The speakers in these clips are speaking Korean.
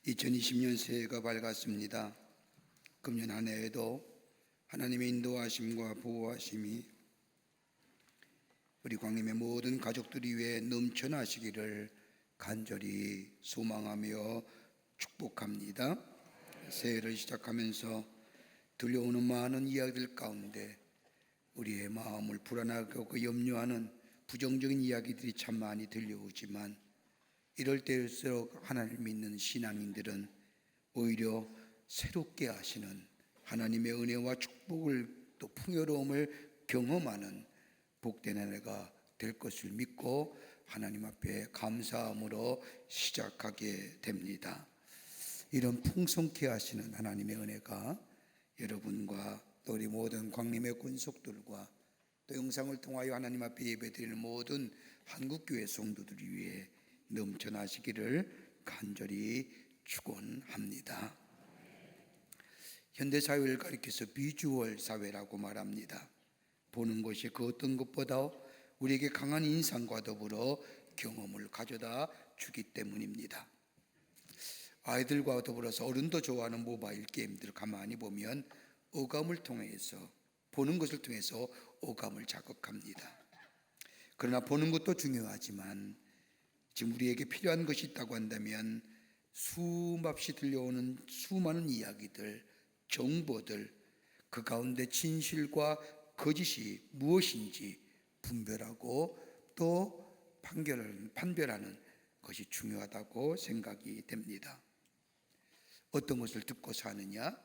2020년 새해가 밝았습니다. 금년 한 해에도 하나님의 인도하심과 보호하심이 우리 광림의 모든 가족들이 위해 넘쳐나시기를 간절히 소망하며 축복합니다. 새해를 시작하면서 들려오는 많은 이야기들 가운데 우리의 마음을 불안하게 하고 염려하는 부정적인 이야기들이 참 많이 들려오지만 이럴 때일수록 하나님을 믿는 신앙인들은 오히려 새롭게 하시는 하나님의 은혜와 축복을 또 풍요로움을 경험하는 복된 한 해가 될 것을 믿고 하나님 앞에 감사함으로 시작하게 됩니다. 이런 풍성케 하시는 하나님의 은혜가 여러분과 또 우리 모든 광림의 권속들과 또 영상을 통하여 하나님 앞에 예배드리는 모든 한국교회 성도들을 위해 넘쳐나시기를 간절히 축원합니다. 현대사회를 가리켜서 비주얼 사회라고 말합니다. 보는 것이 그 어떤 것보다 우리에게 강한 인상과 더불어 경험을 가져다 주기 때문입니다. 아이들과 더불어서 어른도 좋아하는 모바일 게임들을 가만히 보면 오감을 통해서 보는 것을 통해서 오감을 자극합니다. 그러나 보는 것도 중요하지만 지금 우리에게 필요한 것이 있다고 한다면 수없이 들려오는 수많은 이야기들, 정보들, 그 가운데 진실과 거짓이 무엇인지 분별하고 또 판별하는 것이 중요하다고 생각이 됩니다. 어떤 것을 듣고 사느냐,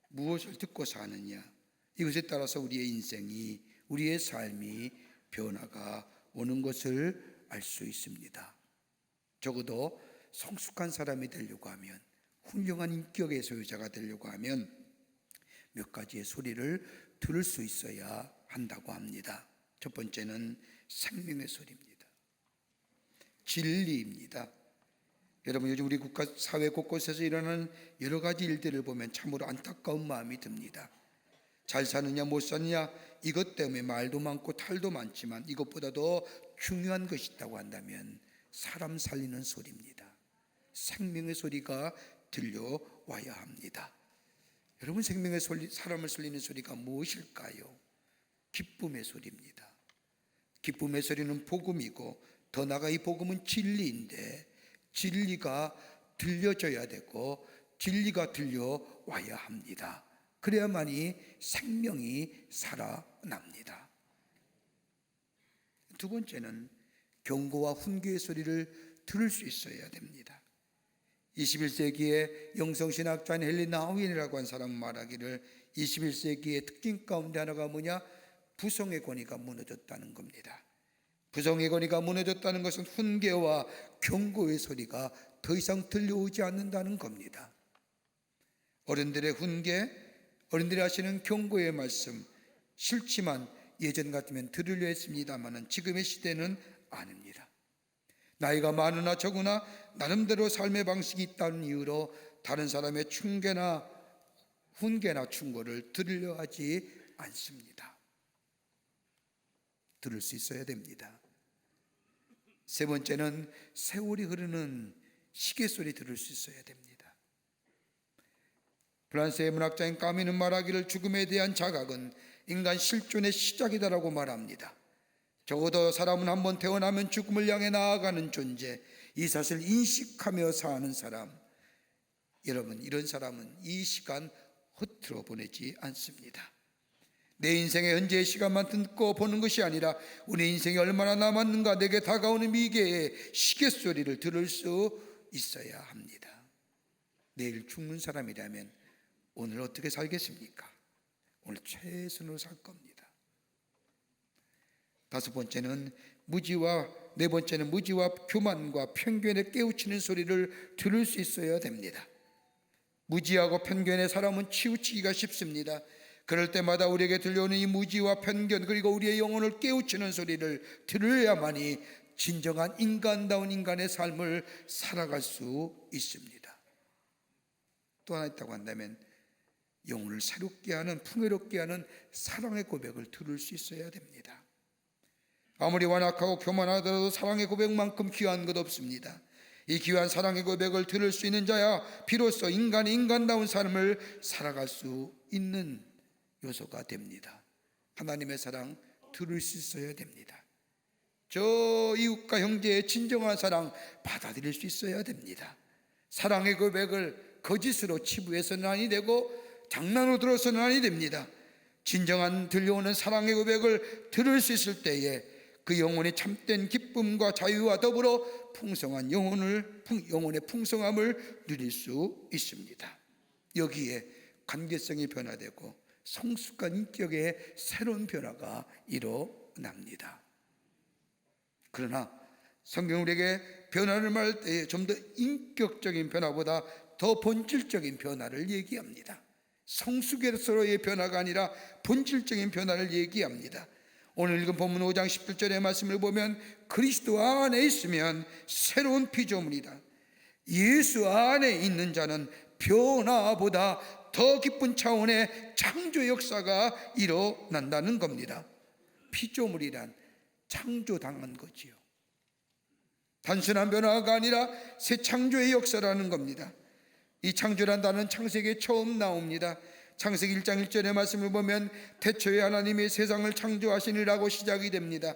무엇을 듣고 사느냐, 이것에 따라서 우리의 인생이, 우리의 삶이 변화가 오는 것을 알 수 있습니다. 적어도 성숙한 사람이 되려고 하면, 훌륭한 인격의 소유자가 되려고 하면 몇 가지의 소리를 들을 수 있어야 한다고 합니다. 첫 번째는 생명의 소리입니다. 진리입니다. 여러분, 요즘 우리 국가 사회 곳곳에서 일어나는 여러 가지 일들을 보면 참으로 안타까운 마음이 듭니다. 잘 사느냐 못 사느냐 이것 때문에 말도 많고 탈도 많지만 이것보다도 중요한 것이 있다고 한다면 사람 살리는 소리입니다. 생명의 소리가 들려와야 합니다. 여러분, 생명의 소리, 사람을 살리는 소리가 무엇일까요? 기쁨의 소리입니다. 기쁨의 소리는 복음이고 더 나아가 이 복음은 진리인데 진리가 들려져야 되고 진리가 들려와야 합니다. 그래야만이 생명이 살아납니다. 두 번째는 경고와 훈계의 소리를 들을 수 있어야 됩니다. 21세기의 영성신학자인 헨리 나우인이라고 한 사람은 말하기를 21세기의 특징 가운데 하나가 뭐냐? 부성의 권위가 무너졌다는 겁니다. 부성의 권위가 무너졌다는 것은 훈계와 경고의 소리가 더 이상 들려오지 않는다는 겁니다. 어른들의 훈계, 어른들이 하시는 경고의 말씀 싫지만 예전 같으면 들으려 했습니다만 지금의 시대는 아닙니다. 나이가 많으나 적으나 나름대로 삶의 방식이 있다는 이유로 다른 사람의 충계나 훈계나 충고를 들으려 하지 않습니다. 들을 수 있어야 됩니다. 세 번째는 세월이 흐르는 시계 소리 들을 수 있어야 됩니다. 프랑스의 문학자인 까미는 말하기를 죽음에 대한 자각은 인간 실존의 시작이다라고 말합니다. 적어도 사람은 한번 태어나면 죽음을 향해 나아가는 존재, 이 사실을 인식하며 사는 사람, 여러분, 이런 사람은 이 시간 허투루 보내지 않습니다. 내 인생의 현재의 시간만 듣고 보는 것이 아니라 우리 인생이 얼마나 남았는가, 내게 다가오는 미개의 시계 소리를 들을 수 있어야 합니다. 내일 죽는 사람이라면 오늘 어떻게 살겠습니까? 오늘 최선으로 살 겁니다. 네 번째는 무지와 교만과 편견에 깨우치는 소리를 들을 수 있어야 됩니다. 무지하고 편견의 사람은 치우치기가 쉽습니다. 그럴 때마다 우리에게 들려오는 이 무지와 편견, 그리고 우리의 영혼을 깨우치는 소리를 들어야만이 진정한 인간다운 인간의 삶을 살아갈 수 있습니다. 또 하나 있다고 한다면 영혼을 새롭게 하는, 풍요롭게 하는 사랑의 고백을 들을 수 있어야 됩니다. 아무리 완악하고 교만하더라도 사랑의 고백만큼 귀한 것 없습니다. 이 귀한 사랑의 고백을 들을 수 있는 자야 비로소 인간이 인간다운 삶을 살아갈 수 있는 요소가 됩니다. 하나님의 사랑 들을 수 있어야 됩니다. 저 이웃과 형제의 진정한 사랑 받아들일 수 있어야 됩니다. 사랑의 고백을 거짓으로 치부해서는 아니 되고 장난으로 들어서는 아니 됩니다. 진정한 들려오는 사랑의 고백을 들을 수 있을 때에 그 영혼의 참된 기쁨과 자유와 더불어 풍성한 영혼의 풍성함을 누릴 수 있습니다. 여기에 관계성이 변화되고 성숙한 인격의 새로운 변화가 일어납니다. 그러나 성경 우리에게 변화를 말할 때 좀 더 인격적인 변화보다 더 본질적인 변화를 얘기합니다. 성숙에서의 변화가 아니라 본질적인 변화를 얘기합니다. 오늘 읽은 본문 5장 17절의 말씀을 보면 그리스도 안에 있으면 새로운 피조물이다. 예수 안에 있는 자는 변화보다 더 깊은 차원의 창조 역사가 일어난다는 겁니다. 피조물이란 창조당한 거지요. 단순한 변화가 아니라 새 창조의 역사라는 겁니다. 이 창조란 단어는 창세기에 처음 나옵니다. 창세기 1장 1절의 말씀을 보면 태초에 하나님이 세상을 창조하시니라고 시작이 됩니다.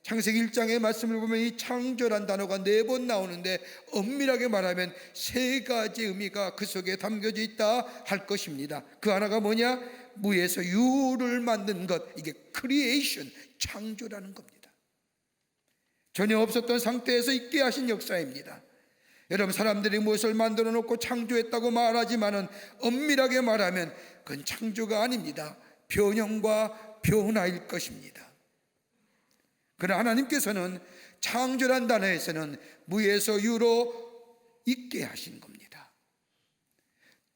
창세기 1장의 말씀을 보면 이 창조란 단어가 4번 나오는데 엄밀하게 말하면 3가지 의미가 그 속에 담겨져 있다 할 것입니다. 그 하나가 뭐냐? 무에서 유를 만든 것, 이게 크리에이션, 창조라는 겁니다. 전혀 없었던 상태에서 있게 하신 역사입니다. 여러분, 사람들이 무엇을 만들어 놓고 창조했다고 말하지만은 엄밀하게 말하면 그건 창조가 아닙니다. 변형과 변화일 것입니다. 그러나 하나님께서는 창조란 단어에서는 무에서 유로 있게 하신 겁니다.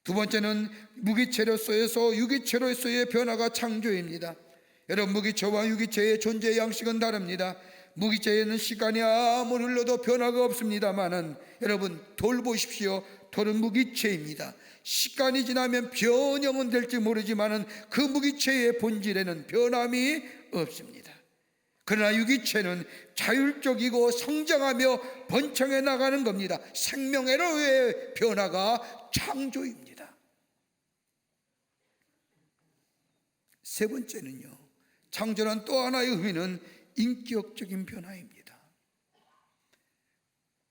두 번째는 무기체로서에서 유기체로서의 변화가 창조입니다. 여러분, 무기체와 유기체의 존재의 양식은 다릅니다. 무기체에는 시간이 아무리 흘러도 변화가 없습니다만은 여러분, 돌 보십시오. 돌은 무기체입니다. 시간이 지나면 변형은 될지 모르지만은 그 무기체의 본질에는 변함이 없습니다. 그러나 유기체는 자율적이고 성장하며 번창해 나가는 겁니다. 생명에로의 변화가 창조입니다. 세 번째는요, 창조란 또 하나의 의미는 인격적인 변화입니다.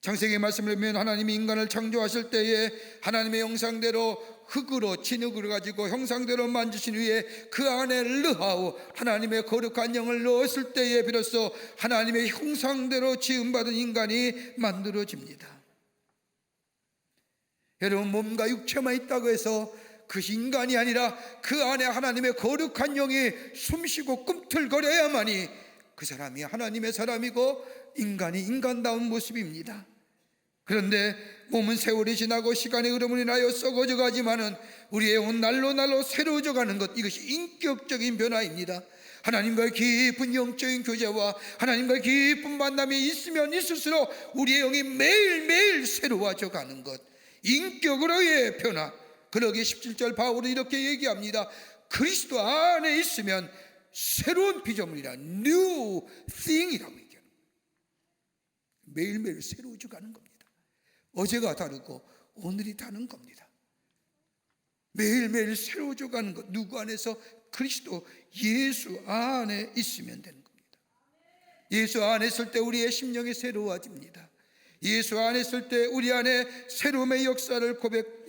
창세기 말씀을 보면 하나님이 인간을 창조하실 때에 하나님의 형상대로 흙으로 진흙을 가지고 형상대로 만드신 후에 그 안에 르하우 하나님의 거룩한 영을 넣었을 때에 비로소 하나님의 형상대로 지음받은 인간이 만들어집니다. 여러분, 몸과 육체만 있다고 해서 그것이 인간이 아니라 그 안에 하나님의 거룩한 영이 숨쉬고 꿈틀거려야만이 그 사람이 하나님의 사람이고 인간이 인간다운 모습입니다. 그런데 몸은 세월이 지나고 시간의 흐름을 인하여 썩어져 가지만은 우리의 영은 날로 새로워져 가는 것, 이것이 인격적인 변화입니다. 하나님과의 깊은 영적인 교제와 하나님과의 깊은 만남이 있으면 있을수록 우리의 영이 매일매일 새로워져 가는 것, 인격으로의 변화. 그러기에 17절 바울은 이렇게 얘기합니다. 그리스도 안에 있으면 새로운 피조물이라, new thing이라고 얘기합니다. 매일매일 새로워져 가는 겁니다. 어제가 다르고 오늘이 다른 겁니다. 매일매일 새로워져 가는 것, 누구 안에서? 그리스도 예수 안에 있으면 되는 겁니다. 예수 안에 있을 때 우리의 심령이 새로워집니다. 예수 안에 있을 때 우리 안에 새로움의 역사를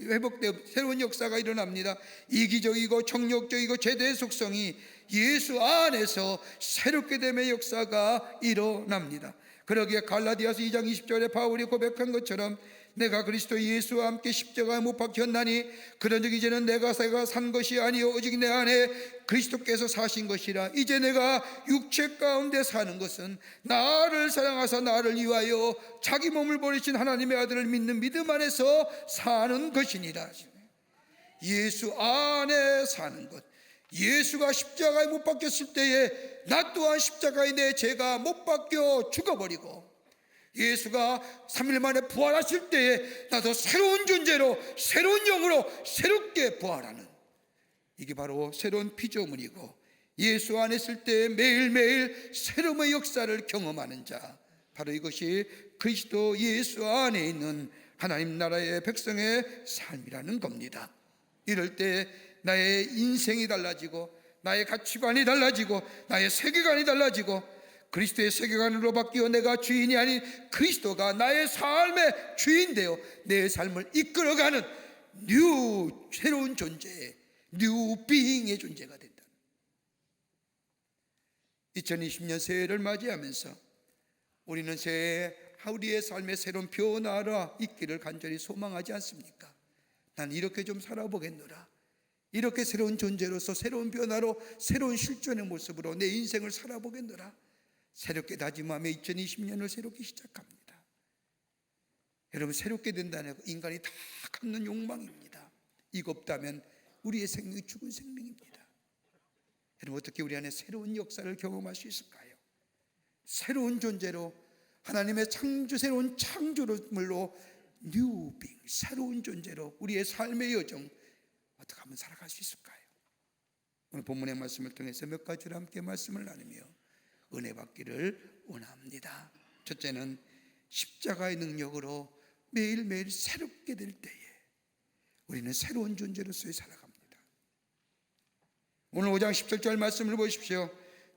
회복되어 새로운 역사가 일어납니다. 이기적이고 정욕적이고 제대의 속성이 예수 안에서 새롭게 됨의 역사가 일어납니다. 그러기에 갈라디아서 2장 20절에 바울이 고백한 것처럼 내가 그리스도 예수와 함께 십자가에 못 박혔나니 그런즉 이제는 내가 산 것이 아니요 오직 내 안에 그리스도께서 사신 것이라. 이제 내가 육체 가운데 사는 것은 나를 사랑하사 나를 위하여 자기 몸을 버리신 하나님의 아들을 믿는 믿음 안에서 사는 것이니라. 예수 안에 사는 것. 예수가 십자가에 못 박혔을 때에 나 또한 십자가에 내 죄가 못 박혀 죽어버리고, 예수가 3일 만에 부활하실 때에 나도 새로운 존재로 새로운 영으로 새롭게 부활하는, 이게 바로 새로운 피조물이고 예수 안에 있을 때 매일매일 새로움의 역사를 경험하는 자, 바로 이것이 그리스도 예수 안에 있는 하나님 나라의 백성의 삶이라는 겁니다. 이럴 때 나의 인생이 달라지고, 나의 가치관이 달라지고, 나의 세계관이 달라지고, 그리스도의 세계관으로 바뀌어 내가 주인이 아닌 그리스도가 나의 삶의 주인 되어 내 삶을 이끌어가는 새로운 존재의 비잉의 존재가 된다. 2020년 새해를 맞이하면서 우리는 새해에 우리의 삶의 새로운 변화가 있기를 간절히 소망하지 않습니까? 난 이렇게 좀 살아보겠노라, 이렇게 새로운 존재로서 새로운 변화로 새로운 실존의 모습으로 내 인생을 살아보겠노라, 새롭게 다짐하며 2020년을 새롭게 시작합니다. 여러분, 새롭게 된다는 인간이 다 갖는 욕망입니다. 이거 없다면 우리의 생명이 죽은 생명입니다. 여러분, 어떻게 우리 안에 새로운 역사를 경험할 수 있을까요? 새로운 존재로, 하나님의 새로운 창조물로 뉴빙, 새로운 존재로 우리의 삶의 여정 어떻게 하면 살아갈 수 있을까요? 오늘 본문의 말씀을 통해서 몇 가지로 함께 말씀을 나누며 은혜 받기를 원합니다. 첫째는 십자가의 능력으로 매일매일 새롭게 될 때에 우리는 새로운 존재로서의 살아갑니다. 오늘 5장 17절 말씀을 보십시오.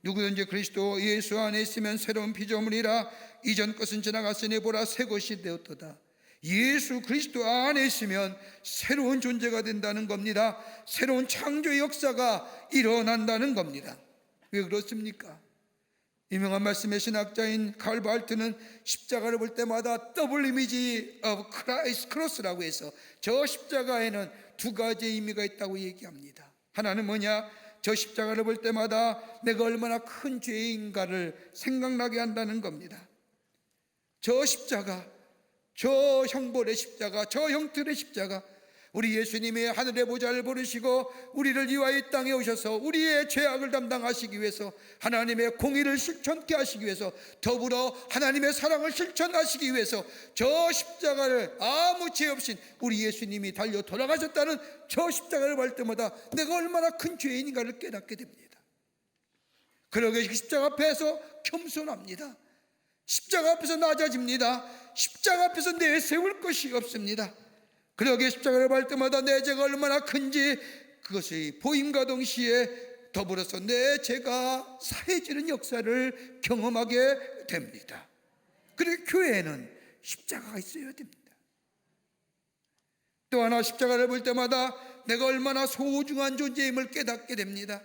누구든지 그리스도 예수 안에 있으면 새로운 피조물이라, 이전 것은 지나갔으니 보라 새 것이 되었도다. 예수 그리스도 안에 있으면 새로운 존재가 된다는 겁니다. 새로운 창조의 역사가 일어난다는 겁니다. 왜 그렇습니까? 유명한 말씀의 신학자인 칼 발트는 십자가를 볼 때마다 더블 이미지 of Christ 크로스라고 해서 저 십자가에는 두 가지의 의미가 있다고 얘기합니다. 하나는 뭐냐? 저 십자가를 볼 때마다 내가 얼마나 큰 죄인가를 생각나게 한다는 겁니다. 저 십자가, 저 형벌의 십자가, 저 형틀의 십자가, 우리 예수님이 하늘의 보좌를 부르시고 우리를 위하여 이 땅에 오셔서 우리의 죄악을 담당하시기 위해서, 하나님의 공의를 실천케 하시기 위해서, 더불어 하나님의 사랑을 실천하시기 위해서 저 십자가를 아무 죄 없이 우리 예수님이 달려 돌아가셨다는 저 십자가를 볼 때마다 내가 얼마나 큰 죄인인가를 깨닫게 됩니다. 그러게 십자가 앞에서 겸손합니다. 십자가 앞에서 낮아집니다. 십자가 앞에서 내세울 것이 없습니다. 그러게 십자가를 볼 때마다 내 죄가 얼마나 큰지 그것이 보임과 동시에 더불어서 내 죄가 사해지는 역사를 경험하게 됩니다. 그래서 교회에는 십자가가 있어야 됩니다. 또 하나, 십자가를 볼 때마다 내가 얼마나 소중한 존재임을 깨닫게 됩니다.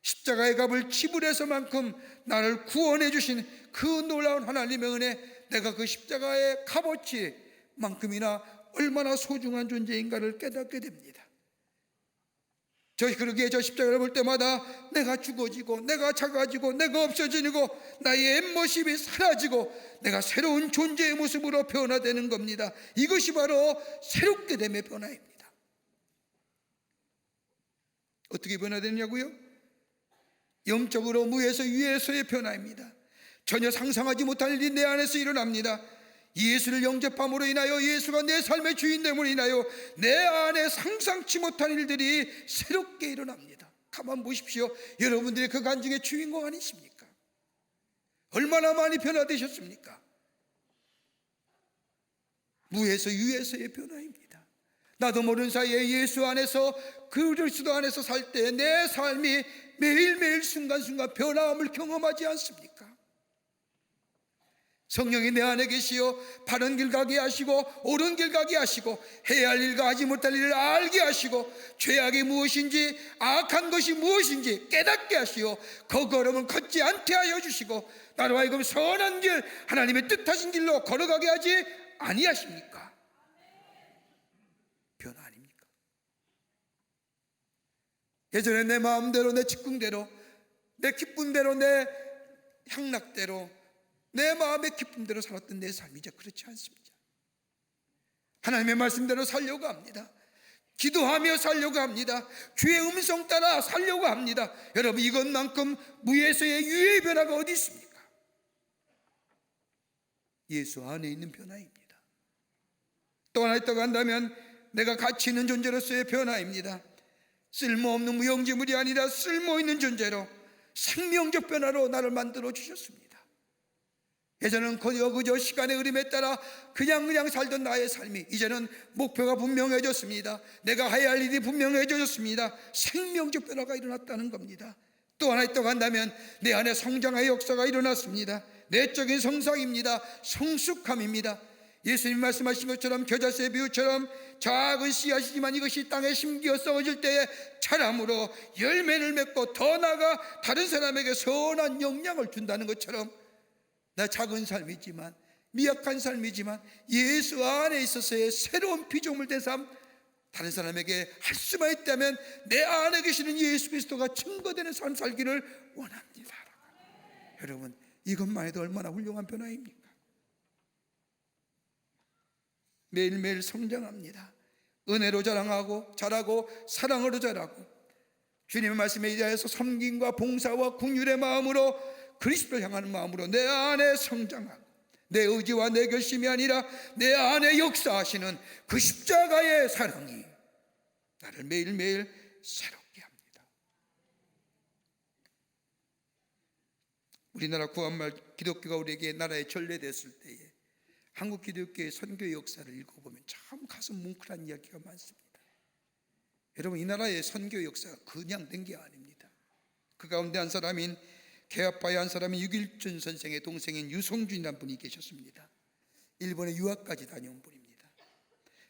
십자가의 값을 지불해서만큼 나를 구원해 주신 그 놀라운 하나님의 은혜, 내가 그 십자가의 값어치만큼이나 얼마나 소중한 존재인가를 깨닫게 됩니다. 그러기에 저 십자가를 볼 때마다 내가 죽어지고, 내가 작아지고, 내가 없어지고, 나의 옛모습이 사라지고 내가 새로운 존재의 모습으로 변화되는 겁니다. 이것이 바로 새롭게 됨의 변화입니다. 어떻게 변화되느냐고요? 영적으로 무에서 유에서의 변화입니다. 전혀 상상하지 못한 일이 내 안에서 일어납니다. 예수를 영접함으로 인하여, 예수가 내 삶의 주인됨으로 인하여 내 안에 상상치 못한 일들이 새롭게 일어납니다. 가만 보십시오. 여러분들이 그 간증의 주인공 아니십니까? 얼마나 많이 변화되셨습니까? 무에서 유에서의 변화입니다. 나도 모르는 사이에 예수 안에서, 그리스도 안에서 살 때 내 삶이 매일매일 순간순간 변화함을 경험하지 않습니까? 성령이 내 안에 계시어 바른 길 가게 하시고 옳은 길 가게 하시고 해야 할 일과 하지 못할 일을 알게 하시고 죄악이 무엇인지 악한 것이 무엇인지 깨닫게 하시어 그 걸음을 걷지 않게 하여 주시고 나로 하여금 선한 길, 하나님의 뜻하신 길로 걸어가게 하지 아니하십니까? 변화 아닙니까? 예전에 내 마음대로, 내 직궁대로, 내 기쁨대로, 내 향락대로, 내 마음의 기쁨대로 살았던 내 삶이 이제 그렇지 않습니다. 하나님의 말씀대로 살려고 합니다. 기도하며 살려고 합니다. 주의 음성 따라 살려고 합니다. 여러분, 이것만큼 무에서의 유의 변화가 어디 있습니까? 예수 안에 있는 변화입니다. 또 하나 있다고 한다면 내가 가치 있는 존재로서의 변화입니다. 쓸모없는 무용지물이 아니라 쓸모있는 존재로 생명적 변화로 나를 만들어 주셨습니다. 예전은 그저 시간의 흐름에 따라 그냥 살던 나의 삶이 이제는 목표가 분명해졌습니다. 내가 해야 할 일이 분명해졌습니다. 생명적 변화가 일어났다는 겁니다. 또 하나 또 간다면 내 안에 성장의 역사가 일어났습니다. 내적인 성장입니다. 성숙함입니다. 예수님 말씀하신 것처럼 겨자씨의 비유처럼 작은 씨앗이지만 이것이 땅에 심기어 썩어질 때에 자람으로 열매를 맺고 더 나아가 다른 사람에게 선한 영향을 준다는 것처럼, 나 작은 삶이지만, 미약한 삶이지만 예수 안에 있어서의 새로운 피조물 된 삶, 다른 사람에게 할 수만 있다면 내 안에 계시는 예수 그리스도가 증거되는 삶 살기를 원합니다. 여러분, 이것만 해도 얼마나 훌륭한 변화입니까? 매일매일 성장합니다. 은혜로 자라고 사랑으로 자라고 주님의 말씀에 의하여서 섬김과 봉사와 긍휼의 마음으로 그리스도를 향하는 마음으로 내 안에 성장하고, 내 의지와 내 결심이 아니라 내 안에 역사하시는 그 십자가의 사랑이 나를 매일매일 새롭게 합니다. 우리나라 구한말 기독교가 우리에게 나라에 전래됐을 때에 한국 기독교의 선교 역사를 읽어보면 참 가슴 뭉클한 이야기가 많습니다. 여러분, 이 나라의 선교 역사가 그냥 된 게 아닙니다. 그 가운데 한 사람인 개아파의 한 사람인 유길준 선생의 동생인 유성준이라는 분이 계셨습니다. 일본에 유학까지 다녀온 분입니다.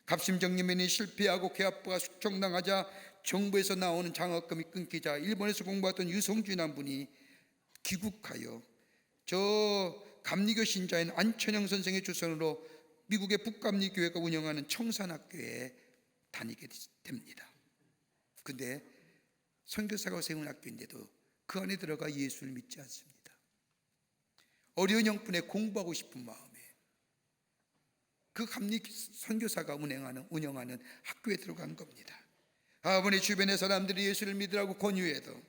갑심정리면이 실패하고 개아파가 숙청당하자 정부에서 나오는 장학금이 끊기자 일본에서 공부했던 유성준이라는 분이 귀국하여 저 감리교 신자인 안천영 선생의 주선으로 미국의 북감리교회가 운영하는 청산학교에 다니게 됩니다. 근데 선교사가 세운 학교인데도 그 안에 들어가 예수를 믿지 않습니다. 어려운 형편에 공부하고 싶은 마음에 그 감리 선교사가 운영하는 학교에 들어간 겁니다. 아버지 주변의 사람들이 예수를 믿으라고 권유해도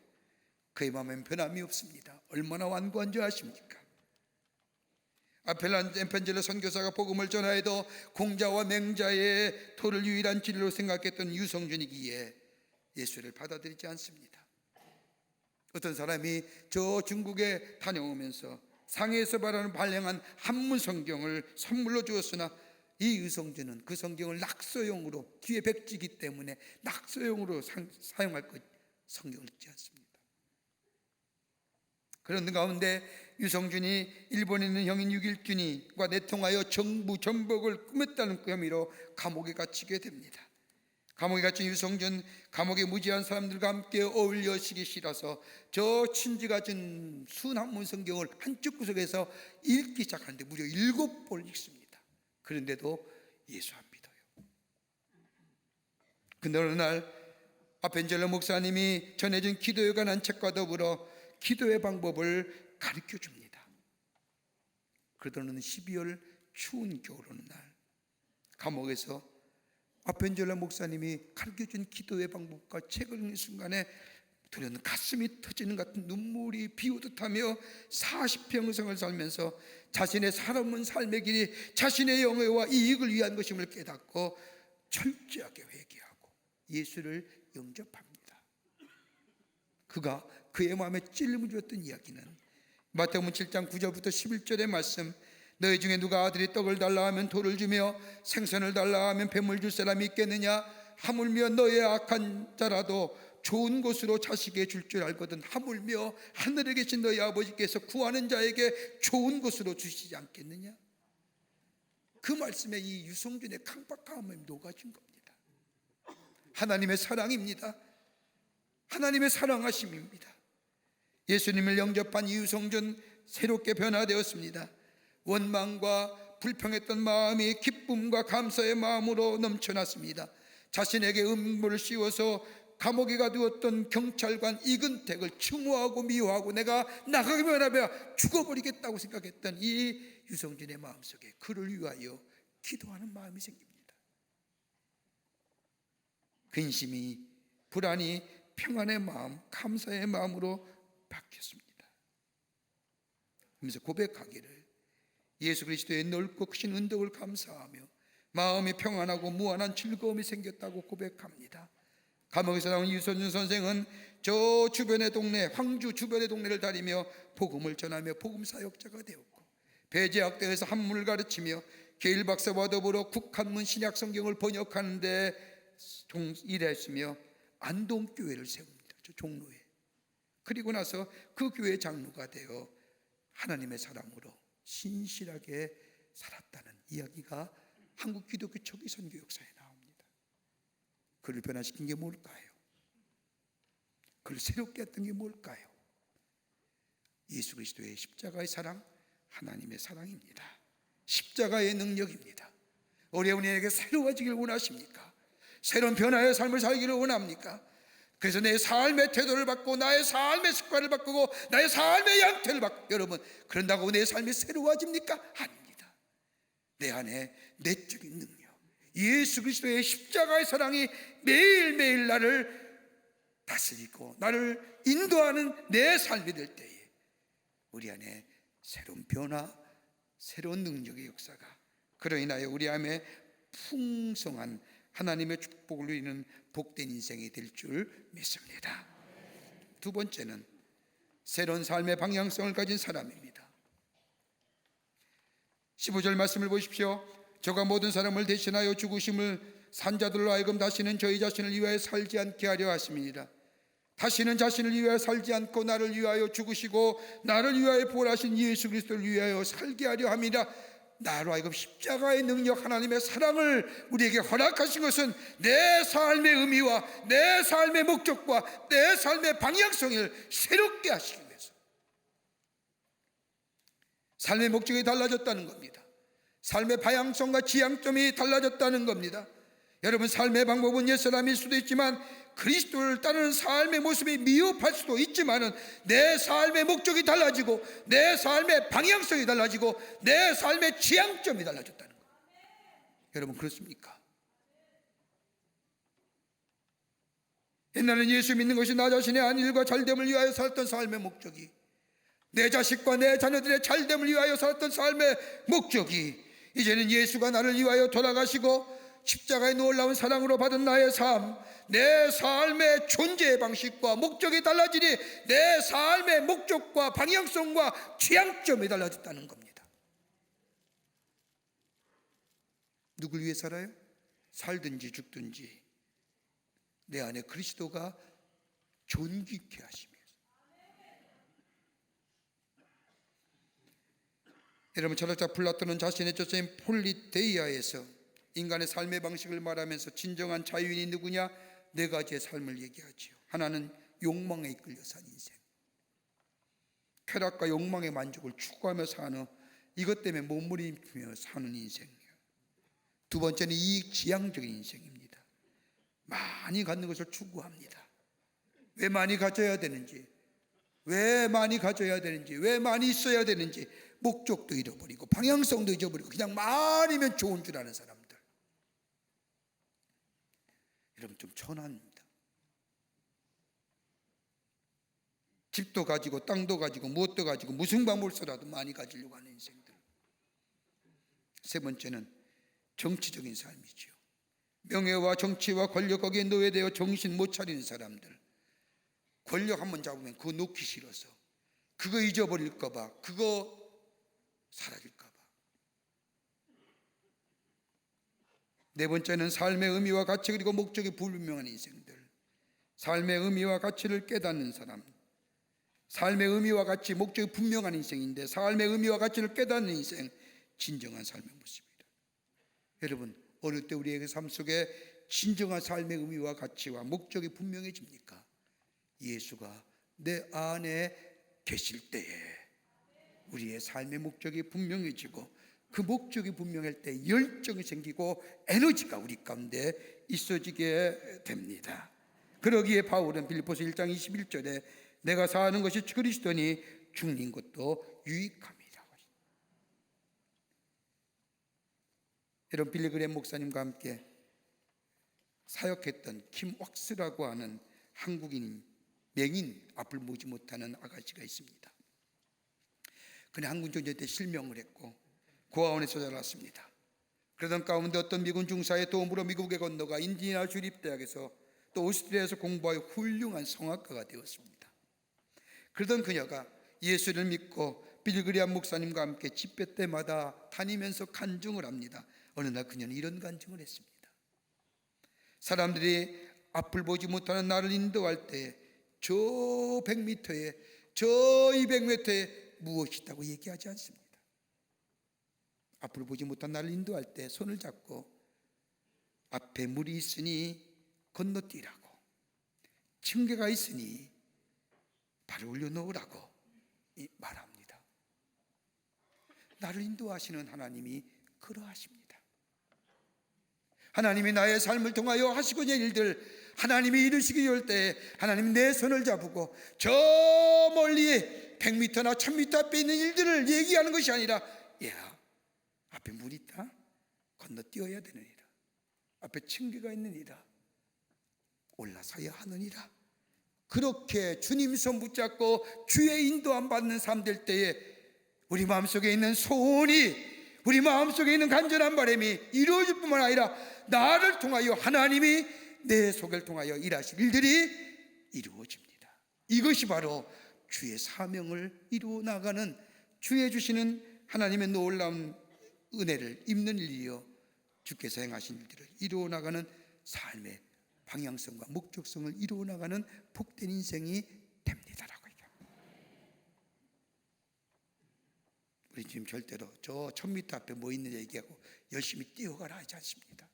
그의 마음엔 변함이 없습니다. 얼마나 완고한 줄 아십니까? 에펜젤러 선교사가 복음을 전하여도 공자와 맹자의 토를 유일한 진리로 생각했던 유성준이기에 예수를 받아들이지 않습니다. 어떤 사람이 저 중국에 다녀오면서 상해에서 발행한 한문 성경을 선물로 주었으나 이 유성준은 그 성경을 낙서용으로, 뒤에 백지기 때문에 낙서용으로 사용할 것, 성경을 읽지 않습니다. 그런 가운데 유성준이 일본에 있는 형인 유길준이와 내통하여 정부 전복을 꾸몄다는 혐의로 감옥에 갇히게 됩니다. 감옥에 갇힌 유성준, 감옥에 무지한 사람들과 함께 어울려 시기 싫어서 저 친지가 준 순한문 성경을 한쪽 구석에서 읽기 시작하는데 무려 7번 읽습니다. 그런데도 예수 안 믿어요. 근데 어느 날 아펜젤러 목사님이 전해준 기도에 관한 책과 더불어 기도의 방법을 가르쳐 줍니다. 그러던 12월 추운 겨울 어느 날 감옥에서 아펜젤러 목사님이 가르쳐준 기도의 방법과 책을 읽는 순간에 들여는 가슴이 터지는 같은 눈물이 비오듯 하며 40평생을 살면서 자신의 살아온 삶의 길이 자신의 영예와 이익을 위한 것임을 깨닫고 철저하게 회개하고 예수를 영접합니다. 그가 그의 마음에 찔림을 주었던 이야기는 마태복음 7장 9절부터 11절의 말씀, 너희 중에 누가 아들이 떡을 달라 하면 돌을 주며 생선을 달라 하면 뱀을 줄 사람이 있겠느냐? 하물며 너의 악한 자라도 좋은 곳으로 자식에게 줄 줄 알거든 하물며 하늘에 계신 너희 아버지께서 구하는 자에게 좋은 곳으로 주시지 않겠느냐? 그 말씀에 이 유성준의 강박함이 녹아진 겁니다. 하나님의 사랑입니다. 하나님의 사랑하심입니다. 예수님을 영접한 유성준, 새롭게 변화되었습니다. 원망과 불평했던 마음이 기쁨과 감사의 마음으로 넘쳐났습니다. 자신에게 음모를 씌워서 감옥에 가두었던 경찰관 이근택을 증오하고 미워하고 내가 나가기만 하면 죽어버리겠다고 생각했던 이 유성준의 마음속에 그를 위하여 기도하는 마음이 생깁니다. 근심이, 불안이 평안의 마음, 감사의 마음으로 바뀌었습니다. 그러면서 고백하기를 예수 그리스도의 넓고 크신 은덕을 감사하며 마음이 평안하고 무한한 즐거움이 생겼다고 고백합니다. 감옥에서 나온 유성준 선생은 저 주변의 동네, 황주 주변의 동네를 다니며 복음을 전하며 복음 사역자가 되었고 배제학당에서 한문을 가르치며 게일 박사와 더불어 국한문 신약 성경을 번역하는데 일했으며 안동교회를 세웁니다. 저 종로에. 그리고 나서 그 교회 장로가 되어 하나님의 사랑으로 신실하게 살았다는 이야기가 한국 기독교 초기 선교 역사에 나옵니다. 그를 변화시킨 게 뭘까요? 그를 새롭게 했던 게 뭘까요? 예수 그리스도의 십자가의 사랑, 하나님의 사랑입니다. 십자가의 능력입니다. 어려운 이에게 새로워지기를 원하십니까? 새로운 변화의 삶을 살기를 원합니까? 그래서 내 삶의 태도를 바꾸고 나의 삶의 습관을 바꾸고 나의 삶의 양태를 바꾸고, 여러분 그런다고 내 삶이 새로워집니까? 아닙니다. 내 안에 내적인 능력, 예수 그리스도의 십자가의 사랑이 매일매일 나를 다스리고 나를 인도하는 내 삶이 될 때에 우리 안에 새로운 변화, 새로운 능력의 역사가, 그로 인하여 우리 안에 풍성한 하나님의 축복을 누리는 복된 인생이 될 줄 믿습니다. 두 번째는 새로운 삶의 방향성을 가진 사람입니다. 15절 말씀을 보십시오. 저가 모든 사람을 대신하여 죽으심을 산자들로 하여금 다시는 저희 자신을 위하여 살지 않게 하려 하심이니라. 다시는 자신을 위하여 살지 않고 나를 위하여 죽으시고 나를 위하여 부활하신 예수 그리스도를 위하여 살게 하려 함이라. 나로 하여금 십자가의 능력, 하나님의 사랑을 우리에게 허락하신 것은 내 삶의 의미와 내 삶의 목적과 내 삶의 방향성을 새롭게 하시기 위해서. 삶의 목적이 달라졌다는 겁니다. 삶의 방향성과 지향점이 달라졌다는 겁니다. 여러분, 삶의 방법은 옛사람일 수도 있지만 그리스도를 따르는 삶의 모습이 미흡할 수도 있지만은 내 삶의 목적이 달라지고 내 삶의 방향성이 달라지고 내 삶의 지향점이 달라졌다는 거예요. 여러분, 그렇습니까? 옛날에는 예수 믿는 것이 나 자신의 안일과 잘됨을 위하여 살았던 삶의 목적이, 내 자식과 내 자녀들의 잘됨을 위하여 살았던 삶의 목적이, 이제는 예수가 나를 위하여 돌아가시고 십자가의 놀라운 사랑으로 받은 나의 삶, 내 삶의 존재의 방식과 목적이 달라지니 내 삶의 목적과 방향성과 취향점이 달라졌다는 겁니다. 누굴 위해 살아요? 살든지 죽든지 내 안에 그리스도가 존귀케 하시며. 여러분, 철학자 플라톤은 자신의 저서인 폴리데이아에서 인간의 삶의 방식을 말하면서 진정한 자유인이 누구냐? 네 가지의 삶을 얘기하지요. 하나는 욕망에 이끌려 산 인생, 쾌락과 욕망의 만족을 추구하며 사는, 이것 때문에 몸부림치며 사는 인생이에요. 두 번째는 이익 지향적인 인생입니다. 많이 갖는 것을 추구합니다. 왜 많이 가져야 되는지, 왜 많이 가져야 되는지, 왜 많이 있어야 되는지 목적도 잃어버리고 방향성도 잊어버리고 그냥 많이면 좋은 줄 아는 사람들. 여러분, 좀 천합니다. 집도 가지고 땅도 가지고 무엇도 가지고 무슨 방법을 써라도 많이 가지려고 하는 인생들. 세 번째는 정치적인 삶이죠. 명예와 정치와 권력, 거기에 노예되어 정신 못 차리는 사람들. 권력 한번 잡으면 그거 놓기 싫어서, 그거 잊어버릴까 봐, 그거 사라질까 봐. 네 번째는 삶의 의미와 가치 그리고 목적이 불분명한 인생들. 삶의 의미와 가치를 깨닫는 사람, 삶의 의미와 가치, 목적이 분명한 인생인데 삶의 의미와 가치를 깨닫는 인생, 진정한 삶의 모습입니다. 여러분, 어느 때 우리의 삶 속에 진정한 삶의 의미와 가치와 목적이 분명해집니까? 예수가 내 안에 계실 때에 우리의 삶의 목적이 분명해지고, 그 목적이 분명할 때 열정이 생기고 에너지가 우리 가운데 있어지게 됩니다. 그러기에 바울은 빌립보서 1장 21절에 내가 사는 것이 그리스도니 죽는 것도 유익함이라고 하십니다. 여러분, 빌리그램 목사님과 함께 사역했던 킴 왁스라고 하는 한국인 맹인, 앞을 보지 못하는 아가씨가 있습니다. 그는 한국 전쟁 때 실명을 했고 고아원에서 자랐습니다. 그러던 가운데 어떤 미군 중사의 도움으로 미국에 건너가 인디애나 주립대학에서 또 오스트리아에서 공부하여 훌륭한 성악가가 되었습니다. 그러던 그녀가 예수를 믿고 빌그리안 목사님과 함께 집회 때마다 다니면서 간증을 합니다. 어느 날 그녀는 이런 간증을 했습니다. 사람들이 앞을 보지 못하는 나를 인도할 때 저 100m에 저 200m에 무엇이 있다고 얘기하지 않습니다. 앞을 보지 못한 나를 인도할 때 손을 잡고 앞에 물이 있으니 건너뛰라고, 층계가 있으니 발을 올려놓으라고 말합니다. 나를 인도하시는 하나님이 그러하십니다. 하나님이 나의 삶을 통하여 하시고자 일들, 하나님이 이루시기 올 때 하나님 내 손을 잡고 저 멀리 100m나 1000m 앞에 있는 일들을 얘기하는 것이 아니라, 야, 앞에 물이 있다, 건너뛰어야 되느니라, 앞에 층계가 있느니라, 올라서야 하느니라. 그렇게 주님 손 붙잡고 주의 인도함 받는 삶 될 때에 우리 마음속에 있는 소원이, 우리 마음속에 있는 간절한 바람이 이루어질 뿐만 아니라 나를 통하여 하나님이 내 속을 통하여 일하실 일들이 이루어집니다. 이것이 바로 주의 사명을 이루어 나가는, 주의 주시는 하나님의 놀라운 은혜를 입는 일이요, 주께서 행하신 일들을 이루어 나가는 삶의 방향성과 목적성을 이루어 나가는 복된 인생이 됩니다라고 얘기합니다. 우리 지금 절대로 저 1000m 앞에 뭐 있느냐 얘기하고 열심히 뛰어가라 하지 않습니다.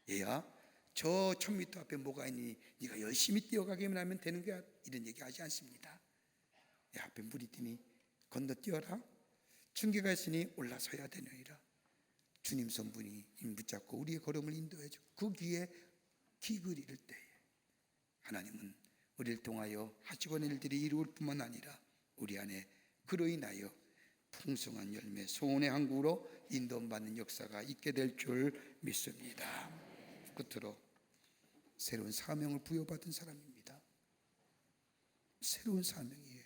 얘야, 저 1000m 앞에 뭐가 있니, 네가 열심히 뛰어가기만 하면 되는 거야, 이런 얘기 하지 않습니다. 야, 앞에 물이 있으니 건너뛰어라, 층계가 있으니 올라서야 되느니라. 주님 손분이 붙잡고 우리의 걸음을 인도해주고 그 귀에 귀 기울일 때에 하나님은 우리를 통하여 하시고는 일들이 이루어질 뿐만 아니라 우리 안에 그로 인하여 풍성한 열매, 소원의 항구로 인도받는 역사가 있게 될 줄 믿습니다. 끝으로 새로운 사명을 부여받은 사람입니다. 새로운 사명이에요.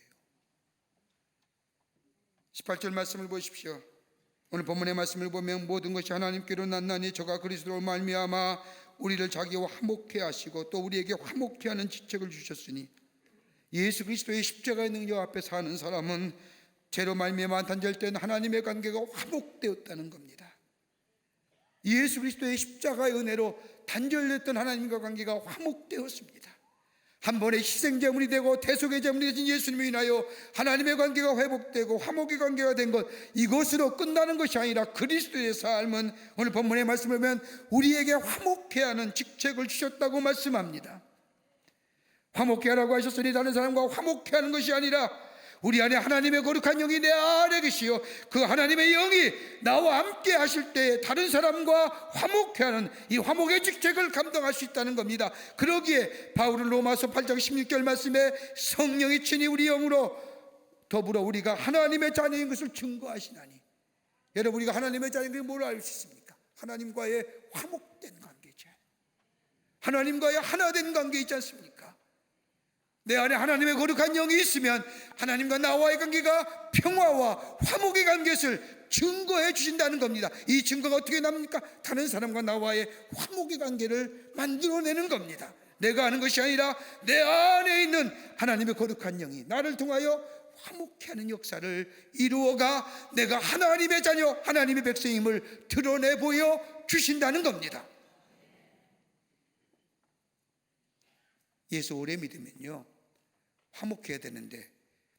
18절 말씀을 보십시오. 오늘 본문의 말씀을 보면 모든 것이 하나님께로 났나니 저가 그리스도로 말미암아 우리를 자기와 화목케 하시고 또 우리에게 화목케 하는 직책을 주셨으니, 예수 그리스도의 십자가의 능력 앞에 사는 사람은 죄로 말미암아 단절된 하나님의 관계가 화목되었다는 겁니다. 예수 그리스도의 십자가의 은혜로 단절됐던 하나님과 관계가 화목되었습니다. 한 번의 희생제물이 되고 대속의 제물이 되신 예수님을 인하여 하나님의 관계가 회복되고 화목의 관계가 된 것, 이것으로 끝나는 것이 아니라 그리스도의 삶은 오늘 본문의 말씀을 보면 우리에게 화목케 하는 직책을 주셨다고 말씀합니다. 화목케 하라고 하셨으니 다른 사람과 화목케 하는 것이 아니라 우리 안에 하나님의 거룩한 영이 내 안에 계시어 그 하나님의 영이 나와 함께 하실 때 다른 사람과 화목케 하는 이 화목의 직책을 감당할 수 있다는 겁니다. 그러기에 바울은 로마서 8장 16절 말씀에 성령이 친히 우리 영으로 더불어 우리가 하나님의 자녀인 것을 증거하시나니, 여러분, 우리가 하나님의 자녀인 것을 뭘 알 수 있습니까? 하나님과의 화목된 관계죠. 하나님과의 하나된 관계 있지 않습니까? 내 안에 하나님의 거룩한 영이 있으면 하나님과 나와의 관계가 평화와 화목의 관계를 증거해 주신다는 겁니다. 이 증거가 어떻게 납니까? 다른 사람과 나와의 화목의 관계를 만들어내는 겁니다. 내가 하는 것이 아니라 내 안에 있는 하나님의 거룩한 영이 나를 통하여 화목케 하는 역사를 이루어가 내가 하나님의 자녀, 하나님의 백성임을 드러내 보여 주신다는 겁니다. 예수 오래 믿으면요, 화목해야 되는데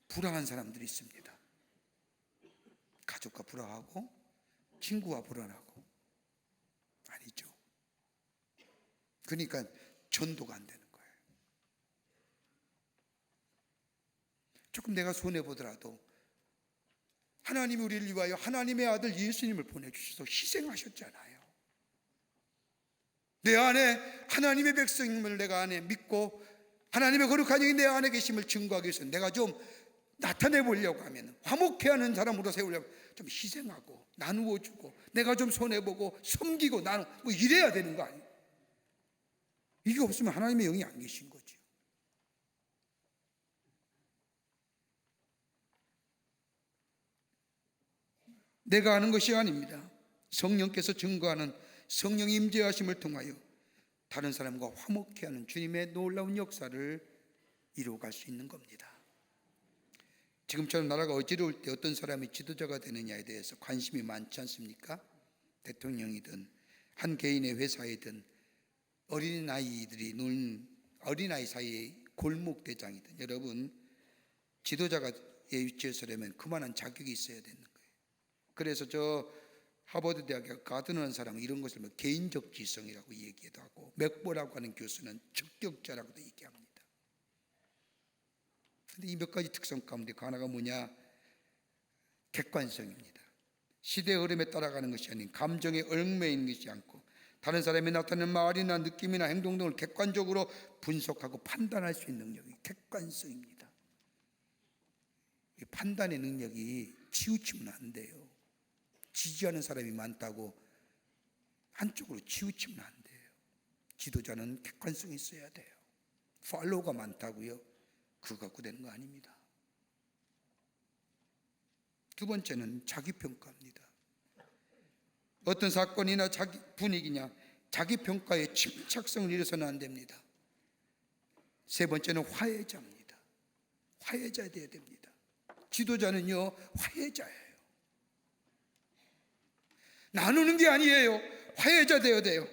불안한 사람들이 있습니다. 가족과 불안하고 친구와 불안하고, 아니죠. 그러니까 전도가 안 되는 거예요. 조금 내가 손해보더라도 하나님이 우리를 위하여 하나님의 아들 예수님을 보내주셔서 희생하셨잖아요. 내 안에 하나님의 백성임을 내가 안에 믿고 하나님의 거룩한 영이 내 안에 계심을 증거하기 위해서 내가 좀 나타내 보려고 하면, 화목케 하는 사람으로 세우려고 좀 희생하고 나누어 주고 내가 좀 손해보고 섬기고 나누고 뭐 이래야 되는 거 아니에요? 이게 없으면 하나님의 영이 안 계신 거죠. 내가 하는 것이 아닙니다. 성령께서 증거하는 성령의 임재하심을 통하여 다른 사람과 화목케 하는 주님의 놀라운 역사를 이루어갈 수 있는 겁니다. 지금처럼 나라가 어지러울 때 어떤 사람이 지도자가 되느냐에 대해서 관심이 많지 않습니까? 대통령이든 한 개인의 회사이든 어린아이들이 노는 어린아이 사이의 골목대장이든, 여러분, 지도자가 위치에서려면 그만한 자격이 있어야 되는 거예요. 그래서 저 하버드 대학의 가드너라는 사람은 이런 것을 뭐 개인적 지성이라고 얘기도 하고, 맥보라고 하는 교수는 적격자라고도 얘기합니다. 그런데 이 몇 가지 특성 가운데 그 하나가 뭐냐? 객관성입니다. 시대의 흐름에 따라가는 것이 아닌 감정에 얽매이는 것이 않고, 다른 사람이 나타내는 말이나 느낌이나 행동 등을 객관적으로 분석하고 판단할 수 있는 능력이 객관성입니다. 이 판단의 능력이 치우치면 안 돼요. 지지하는 사람이 많다고 한쪽으로 치우치면 안 돼요. 지도자는 객관성이 있어야 돼요. 팔로워가 많다고요? 그거 갖고 되는 거 아닙니다. 두 번째는 자기평가입니다. 어떤 사건이나 자기 분위기냐, 자기평가에 침착성을 잃어서는 안 됩니다. 세 번째는 화해자입니다. 화해자 되어야 됩니다. 지도자는요, 화해자예요. 나누는 게 아니에요. 화해자 되어야 돼요.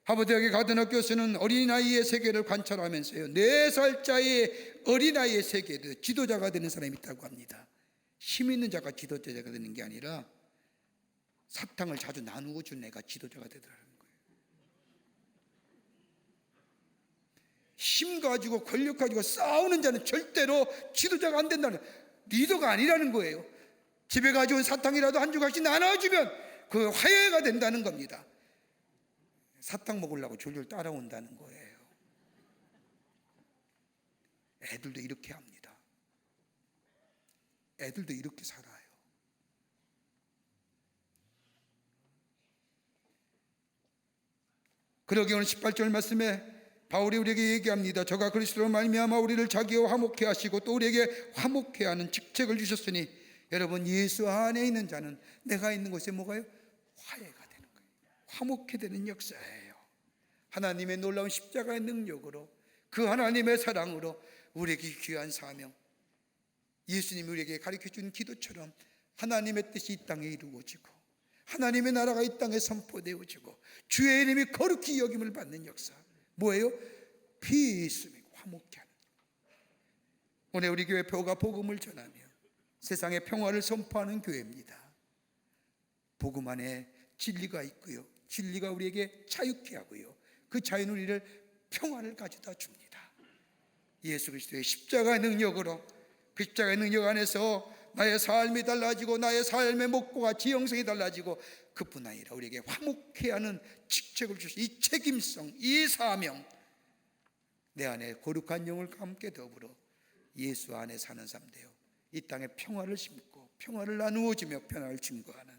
하버드대학의 가드너 교수는 어린아이의 세계를 관찰하면서요, 4살짜리 어린아이의 세계도 지도자가 되는 사람이 있다고 합니다. 힘 있는 자가 지도자가 되는 게 아니라 사탕을 자주 나누고 준 애가 지도자가 되더라는 거예요. 힘 가지고 권력 가지고 싸우는 자는 절대로 지도자가 안 된다는, 리더가 아니라는 거예요. 집에 가져온 사탕이라도 한 조각씩 나눠주면 그 화해가 된다는 겁니다. 사탕 먹으려고 졸졸 따라온다는 거예요. 애들도 이렇게 합니다. 애들도 이렇게 살아요. 그러기 오늘 18절 말씀에 바울이 우리에게 얘기합니다. 저가 그리스도로 말미암아 우리를 자기와 화목케 하시고 또 우리에게 화목케 하는 직책을 주셨으니, 여러분, 예수 안에 있는 자는 내가 있는 곳에 뭐가요? 화해가 되는 거예요. 화목케 되는 역사예요. 하나님의 놀라운 십자가의 능력으로, 그 하나님의 사랑으로 우리에게 귀한 사명, 예수님이 우리에게 가르쳐준 기도처럼 하나님의 뜻이 이 땅에 이루어지고 하나님의 나라가 이 땅에 선포되어지고 주의 이름이 거룩히 여김을 받는 역사, 뭐예요? 피스믹, 화목케 하는. 오늘 우리 교회 표가 복음을 전하며 세상에 평화를 선포하는 교회입니다. 복음 안에 진리가 있고요, 진리가 우리에게 자유케 하고요, 그 자유는 우리를 평화를 가져다 줍니다. 예수 그리스도의 십자가의 능력으로, 그 십자가의 능력 안에서 나의 삶이 달라지고 나의 삶의 목표가 지형성이 달라지고, 그뿐 아니라 우리에게 화목케 하는 직책을 주셔서 이 책임성, 이 사명, 내 안에 거룩한 영을 함께 더불어 예수 안에 사는 삶 되어 이 땅에 평화를 심고 평화를 나누어 주며 평화를 증거하는,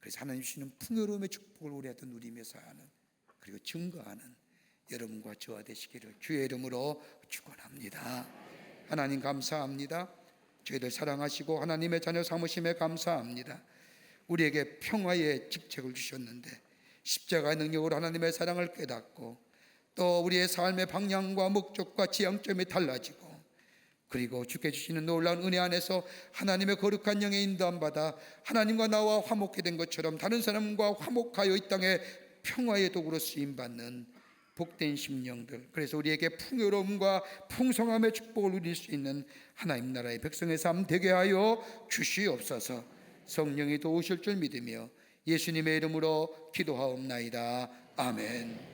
그래서 하나님 주시는 풍요로움의 축복을 우리한테 누리며 사는, 그리고 증거하는 여러분과 저와 되시기를 주의 이름으로 축원합니다. 하나님 감사합니다. 저희들 사랑하시고 하나님의 자녀 삼으심에 감사합니다. 우리에게 평화의 직책을 주셨는데 십자가의 능력으로 하나님의 사랑을 깨닫고 또 우리의 삶의 방향과 목적과 지향점이 달라지고, 그리고 주께 주시는 놀라운 은혜 안에서 하나님의 거룩한 영에 인도함받아 하나님과 나와 화목해 된 것처럼 다른 사람과 화목하여 이 땅에 평화의 도구로 쓰임받는 복된 심령들, 그래서 우리에게 풍요로움과 풍성함의 축복을 누릴 수 있는 하나님 나라의 백성의 삶 되게 하여 주시옵소서. 성령이 도우실 줄 믿으며 예수님의 이름으로 기도하옵나이다. 아멘.